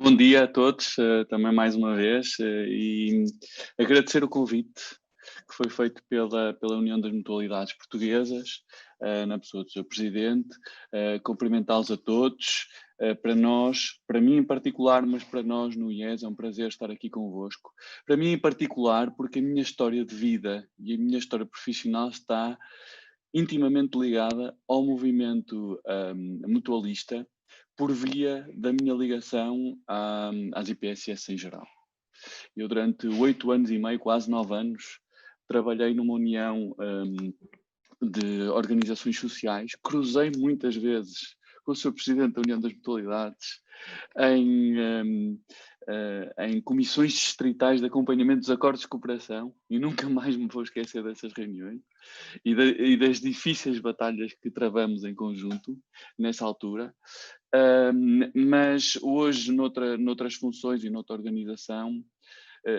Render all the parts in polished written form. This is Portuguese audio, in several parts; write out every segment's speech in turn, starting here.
Bom dia a todos, também mais uma vez, e agradecer o convite que foi feito pela União das Mutualidades Portuguesas, na pessoa do seu presidente, cumprimentá-los a todos. Para nós, para mim em particular, mas para nós no IES é um prazer estar aqui convosco. Para mim em particular, porque a minha história de vida e a minha história profissional está intimamente ligada ao movimento mutualista, por via da minha ligação às IPSS em geral. Eu durante 8 anos e meio, quase 9 anos, trabalhei numa união de organizações sociais, cruzei muitas vezes com o Sr. Presidente da União das Mutualidades em comissões distritais de acompanhamento dos acordos de cooperação, e nunca mais me vou esquecer dessas reuniões e das difíceis batalhas que travamos em conjunto nessa altura. Mas hoje, noutras funções e noutra organização,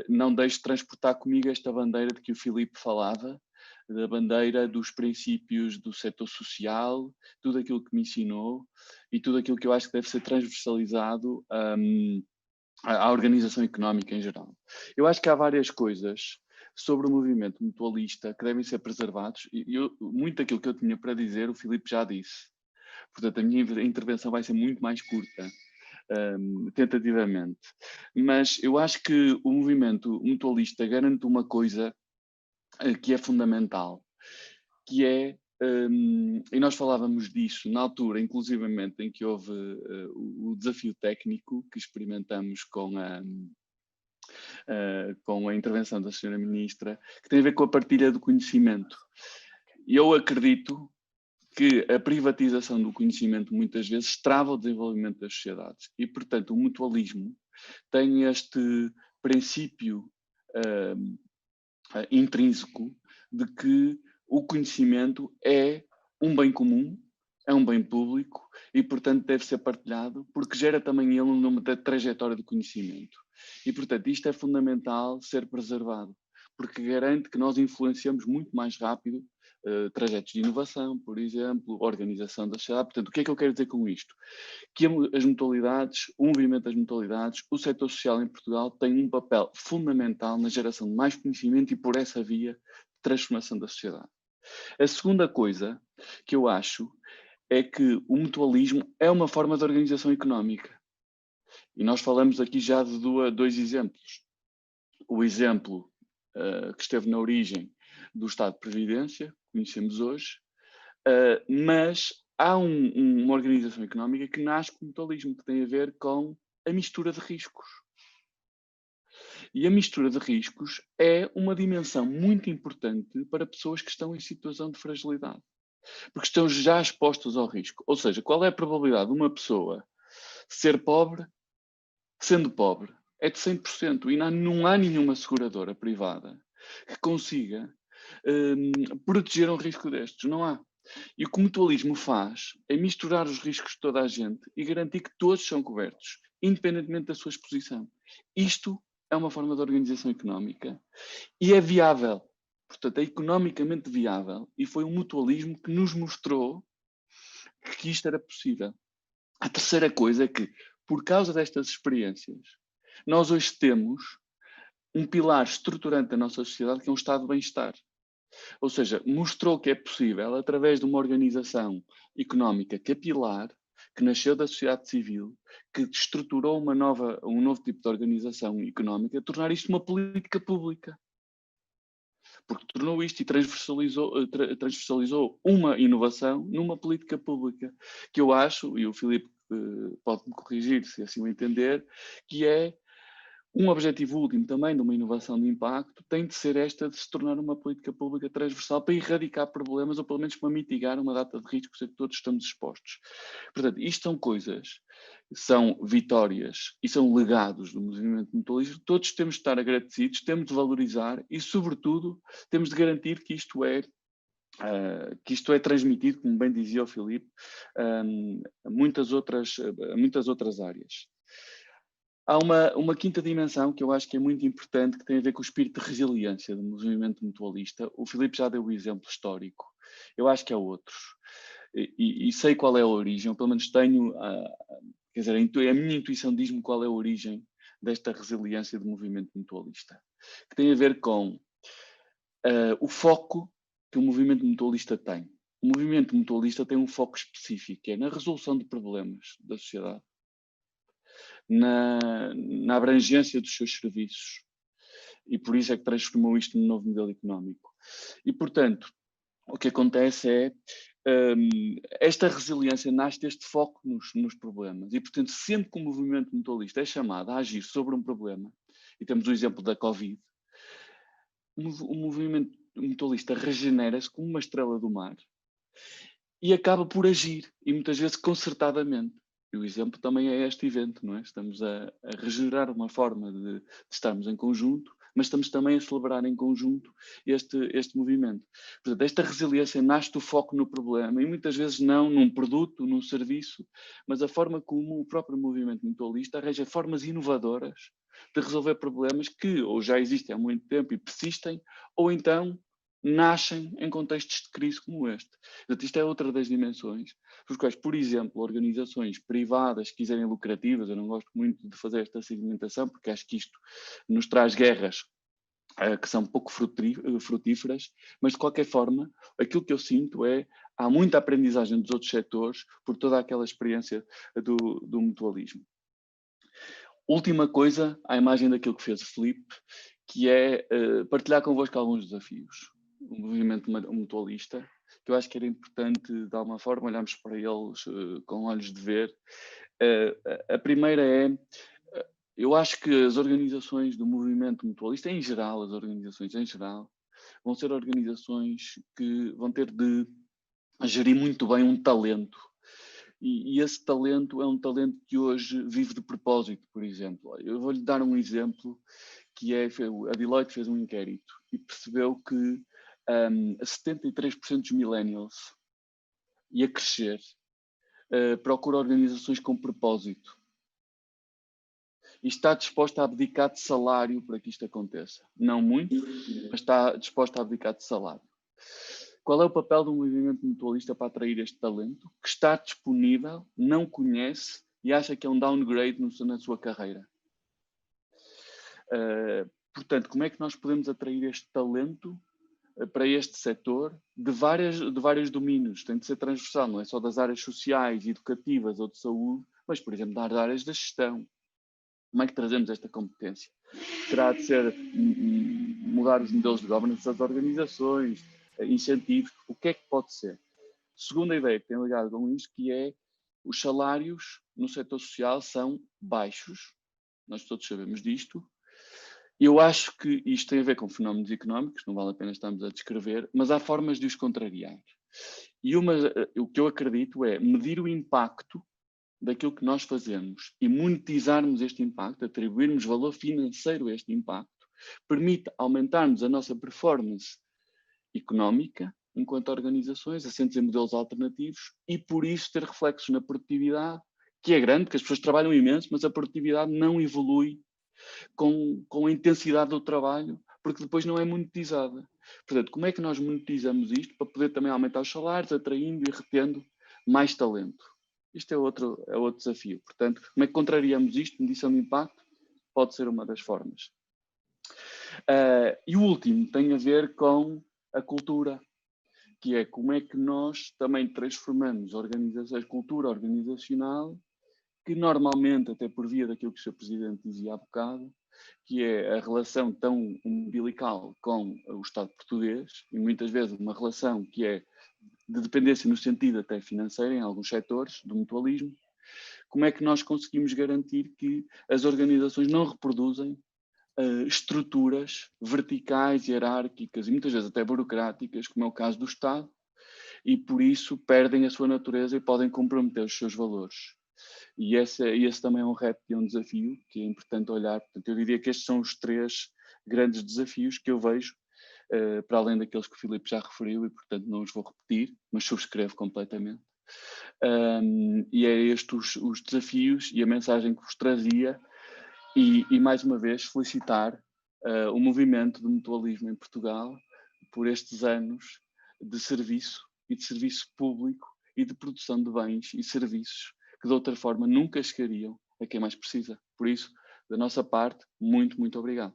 não deixo de transportar comigo esta bandeira de que o Filipe falava, da bandeira dos princípios do setor social, tudo aquilo que me ensinou e tudo aquilo que eu acho que deve ser transversalizado à organização económica em geral. Eu acho que há várias coisas sobre o movimento mutualista que devem ser preservados, e muito daquilo que eu tinha para dizer o Filipe já disse. Portanto, a minha intervenção vai ser muito mais curta, tentativamente. Mas eu acho que o movimento mutualista garante uma coisa que é fundamental, que é, e nós falávamos disso na altura, inclusivamente, em que houve o desafio técnico que experimentamos com a intervenção da Sra. Ministra, que tem a ver com a partilha do conhecimento. Eu acredito que a privatização do conhecimento muitas vezes trava o desenvolvimento das sociedades e, portanto, o mutualismo tem este princípio intrínseco de que o conhecimento é um bem comum, é um bem público e, portanto, deve ser partilhado porque gera também ele um nome da trajetória do conhecimento. E, portanto, isto é fundamental ser preservado, porque garante que nós influenciamos muito mais rápido trajetos de inovação, por exemplo, organização da sociedade. Portanto, o que é que eu quero dizer com isto? Que as mutualidades, o movimento das mutualidades, o setor social em Portugal tem um papel fundamental na geração de mais conhecimento e, por essa via, transformação da sociedade. A segunda coisa que eu acho é que o mutualismo é uma forma de organização económica. E nós falamos aqui já de dois exemplos. O exemplo que esteve na origem do Estado de Previdência, conhecemos hoje, mas há uma organização económica que nasce com o mutualismo, que tem a ver com a mistura de riscos. E a mistura de riscos é uma dimensão muito importante para pessoas que estão em situação de fragilidade, porque estão já expostas ao risco. Ou seja, qual é a probabilidade de uma pessoa ser pobre, sendo pobre? É de 100%, e não há nenhuma seguradora privada que consiga proteger um risco destes, não há. E o que o mutualismo faz é misturar os riscos de toda a gente e garantir que todos são cobertos, independentemente da sua exposição. Isto é uma forma de organização económica e é viável. Portanto, é economicamente viável e foi o mutualismo que nos mostrou que isto era possível. A terceira coisa é que, por causa destas experiências, nós hoje temos um pilar estruturante da nossa sociedade que é um estado de bem-estar. Ou seja, mostrou que é possível, através de uma organização económica capilar, que nasceu da sociedade civil, que estruturou um novo tipo de organização económica, tornar isto uma política pública. Porque tornou isto e transversalizou uma inovação numa política pública, que eu acho, e o Filipe pode-me corrigir se assim o entender, que é um objetivo último também de uma inovação de impacto tem de ser esta de se tornar uma política pública transversal para erradicar problemas ou pelo menos para mitigar uma data de riscos a que todos estamos expostos. Portanto, isto são coisas, são vitórias e são legados do movimento mutualista. Todos temos de estar agradecidos, temos de valorizar e, sobretudo, temos de garantir que isto é transmitido, como bem dizia o Filipe, a muitas outras áreas. Há uma quinta dimensão que eu acho que é muito importante, que tem a ver com o espírito de resiliência do movimento mutualista. O Filipe já deu o exemplo histórico. Eu acho que há outros. E sei qual é a origem, ou pelo menos tenho, Quer dizer, a minha intuição diz-me qual é a origem desta resiliência do movimento mutualista, que tem a ver com o foco que o movimento mutualista tem. O movimento mutualista tem um foco específico, que é na resolução de problemas da sociedade, na abrangência dos seus serviços, e por isso é que transformou isto num novo modelo económico. E, portanto, o que acontece é esta resiliência nasce deste foco nos problemas. E, portanto, sempre que o movimento mutualista é chamado a agir sobre um problema, e temos o exemplo da Covid, o movimento mutualista regenera-se como uma estrela do mar e acaba por agir, e muitas vezes concertadamente. E o exemplo também é este evento, não é? Estamos a regenerar uma forma de estarmos em conjunto, mas estamos também a celebrar em conjunto este movimento. Portanto, esta resiliência nasce do foco no problema, e muitas vezes não num produto, num serviço, mas a forma como o próprio movimento mutualista arranja formas inovadoras de resolver problemas que ou já existem há muito tempo e persistem, ou então nascem em contextos de crise como este. Portanto, isto é outra das dimensões, por quais, por exemplo, organizações privadas que quiserem lucrativas, eu não gosto muito de fazer esta segmentação, porque acho que isto nos traz guerras que são pouco frutíferas, mas de qualquer forma, aquilo que eu sinto é há muita aprendizagem dos outros setores por toda aquela experiência do mutualismo. Última coisa, à imagem daquilo que fez o Filipe, que é partilhar convosco alguns desafios. O movimento mutualista, que eu acho que era importante, de alguma forma, olharmos para eles com olhos de ver. A primeira é, eu acho que as organizações do movimento mutualista, em geral, as organizações em geral, vão ser organizações que vão ter de gerir muito bem um talento. E esse talento é um talento que hoje vive de propósito, por exemplo. Eu vou-lhe dar um exemplo, que é, a Deloitte fez um inquérito e percebeu que 73% dos millennials, e a crescer, procura organizações com propósito. E está disposta a abdicar de salário para que isto aconteça. Não muito, mas está disposta a abdicar de salário. Qual é o papel do movimento mutualista para atrair este talento? Que está disponível, não conhece e acha que é um downgrade na sua carreira. Portanto, como é que nós podemos atrair este talento para este setor de vários domínios? Tem de ser transversal, não é só das áreas sociais, educativas ou de saúde, mas, por exemplo, das áreas da gestão. Como é que trazemos esta competência? Terá de ser mudar os modelos de governance das organizações, incentivos, o que é que pode ser? Segunda ideia que tem ligado com isto, que é os salários no setor social são baixos, nós todos sabemos disto. Eu acho que isto tem a ver com fenómenos económicos, não vale a pena estarmos a descrever, mas há formas de os contrariar. E o que eu acredito é medir o impacto daquilo que nós fazemos e monetizarmos este impacto, atribuirmos valor financeiro a este impacto, permite aumentarmos a nossa performance económica enquanto organizações, assentes em modelos alternativos, e por isso ter reflexos na produtividade, que é grande, que as pessoas trabalham imenso, mas a produtividade não evolui com a intensidade do trabalho, porque depois não é monetizada. Portanto, como é que nós monetizamos isto para poder também aumentar os salários, atraindo e retendo mais talento? Isto é outro desafio. Portanto, como é que contrariamos isto? Medição de impacto pode ser uma das formas. E o último tem a ver com a cultura, que é como é que nós também transformamos organizações, cultura organizacional, que normalmente, até por via daquilo que o Sr. Presidente dizia há bocado, que é a relação tão umbilical com o Estado português, e muitas vezes uma relação que é de dependência no sentido até financeiro, em alguns setores do mutualismo, como é que nós conseguimos garantir que as organizações não reproduzem estruturas verticais, hierárquicas e muitas vezes até burocráticas, como é o caso do Estado, e por isso perdem a sua natureza e podem comprometer os seus valores. E esse também é um reto e um desafio que é importante olhar. Portanto, eu diria que estes são os 3 grandes desafios que eu vejo, para além daqueles que o Filipe já referiu, e portanto não os vou repetir, mas subscrevo completamente. E é estes os desafios e a mensagem que vos trazia, e mais uma vez felicitar o movimento do mutualismo em Portugal por estes anos de serviço e de serviço público e de produção de bens e serviços que de outra forma nunca chegariam a quem mais precisa. Por isso, da nossa parte, muito, muito obrigado.